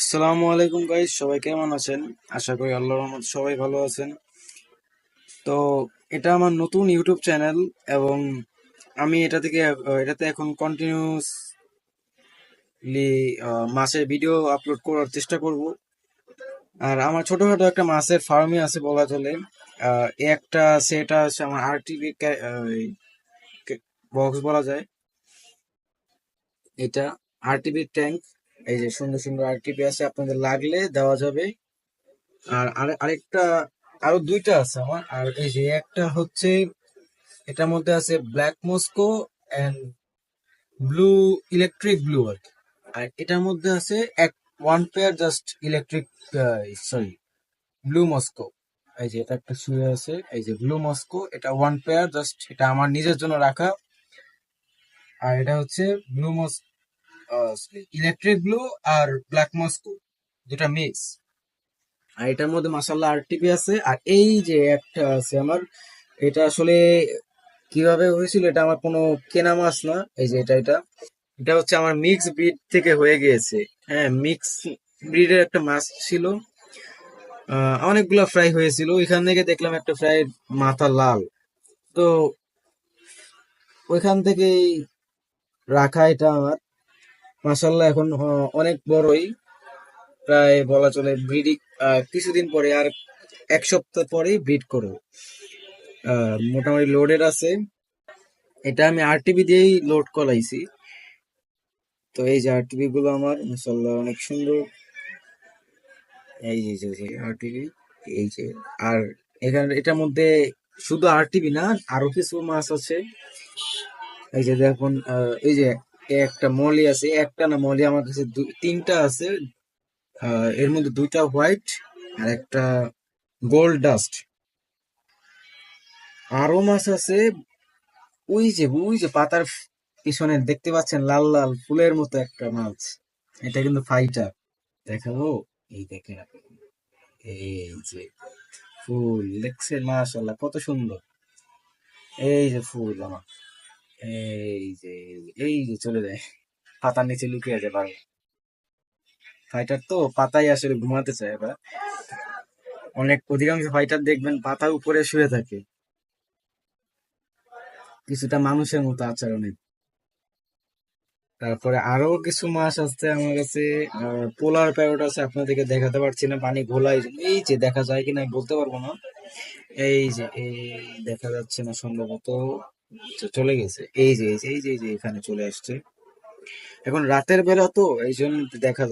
আসসালামু আলাইকুম গাইস, সবাই কেমন আছেন? আশা করি আল্লাহর রহমতে সবাই ভালো আছেন। তো এটা আমার নতুন ইউটিউব চ্যানেল এবং আমি এটাতে এখন কন্টিনিউসলি মাছের ভিডিও আপলোড করার চেষ্টা করব। আর আমার ছোটখাটো একটা মাছের ফার্মই আছে বলা চলে। একটা সেটা হচ্ছে আমার আরটিভি বক্স বলা যায়। এটা আরটিভি ট্যাঙ্ক। এই যে সুন্দর সুন্দর আরটিভি আছে, আপনাদের লাগলে দেওয়া যাবে। আর আরেকটা, আরো দুইটা আছে আমার। আর এই যে একটা হচ্ছে, এটার মধ্যে আছে black Moscow and blue, electric blue আর কি। আর এটার মধ্যে আছে one pair just electric, sorry, blue Moscow. এই যে এটা একটা শুয়ে আছে, এই যে ব্লু মস্কো, এটা ওয়ান পেয়ার জাস্ট, এটা আমার নিজের জন্য রাখা। আর এটা হচ্ছে ব্লু মস ইলেকট্রিক ব্লু আর ব্ল্যাক মস্কো, দুটা মিক্স। আর এটার মধ্যে মাসাল্লাহ আরটিপি আছে। আর এই যে একটা আছে আমার, এটা আসলে কিভাবে হয়েছিল, এটা আমার কোনো কেনা মাছ না। এই যে এটা এটা হচ্ছে আমার মিক্স ব্রিড থেকে হয়ে গিয়েছে। হ্যাঁ, মিক্স ব্রিডের একটা মাছ ছিল। অনেকগুলা ফ্রাই হয়েছিল, ওইখান থেকে দেখলাম একটা ফ্রাই মাথা লাল। তো ওইখান থেকেই রাখা এটা আমার। মাসাল্লাহ এখন অনেক বড়ই, প্রায় বলা চলে ব্রিডিং কিছুদিন পরে, আর এক সপ্তাহ পরেই ব্রিড করবো। মোটামুটি লোডেড আছে। এটা আমি আরটিভি দিয়েই লোড করাইছি। তো এই যে আরটিভি গুলো আমার মাশাআল্লাহ অনেক সুন্দর। এই যে আরটিভি, এই যে। আর এখানে এটার মধ্যে শুধু আরটিভি না, আরো কিছু মাছ আছে। এই যে দেখুন, এই যে একটা মলি আছে, একটা না মলি আমার কাছে তিনটা আছে। এর মধ্যে দুইটা হোয়াইট আর একটা গোল্ড ডাস্ট। আরো মাছ আছে, ওই যে পাতার পিছনে দেখতে পাচ্ছেন লাল লাল ফুলের মতো একটা মাছ। এটা কিন্তু ফাইটার, দেখাবো। এই দেখেন আপনি, এই যে ফুল দেখছেন, মাশাআল্লাহ কত সুন্দর। এই যে ফুল আমার, এই যে চলে যায়, পাতার নিচে লুকিয়ে যায় বারো। ফাইটার তো পাতায় আসলে ঘুমাতে চায় এবার। অনেক অধিকাংশ ফাইটার দেখবেন পাতার উপরে শুয়ে থাকে, কিছুটা মানুষের মতো আচরণে। তারপরে আরো কিছু মাছ আছে আমার কাছে। পোলার প্যারট আছে, আপনাদেরকে দেখাতে পারছি না, পানি ঘোলা। এই যে দেখা যায় কিনা আমি বলতে পারবো না। এই দেখা যাচ্ছে না সম্ভবত, চলে গেছে। এই যে এখানে চলে আসছে। এখন রাতের বেলা তো এই জন্য দেখা